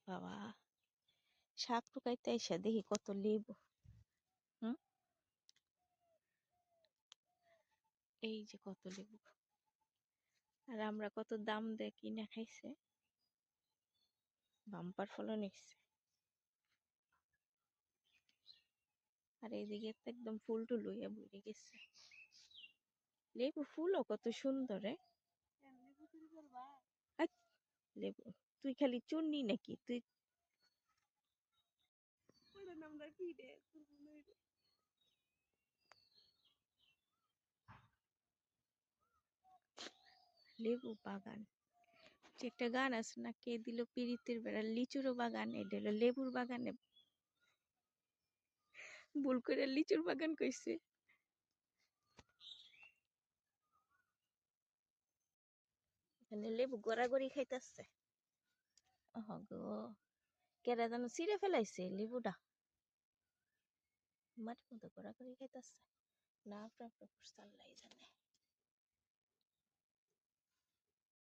বাবা, শাক টুকাইতে এসে দেখি কত লেবু। হুম, এই যে কত লেবু। আর আমরা কত দাম দিয়ে কিনে খাইছে, বাম্পার ফলন হইছে। আর এইদিকে তো একদম ফুল টুল হইয়া ভরে গেছে। লেবু ফুলও কত সুন্দর রে। হাট, লেবু তুই খালি চুননি নাকি তুই? লেবু বাগান, যে একটা গান আছে না, কে দিল পিরিতের বেড়া, লিচুরও বাগান, এটা হলো লেবুর বাগানে ভুল করে লিচুর বাগান কইছে। এখানে লেবু গড়াগড়ি খাইতেছে। গো, কেরা যেন ছিঁড়ে ফেলাইছে লেবুটা, মাটির মধ্যে গড়াগড়ি খাইতেছে। না আপনার আল্লাহ জানে।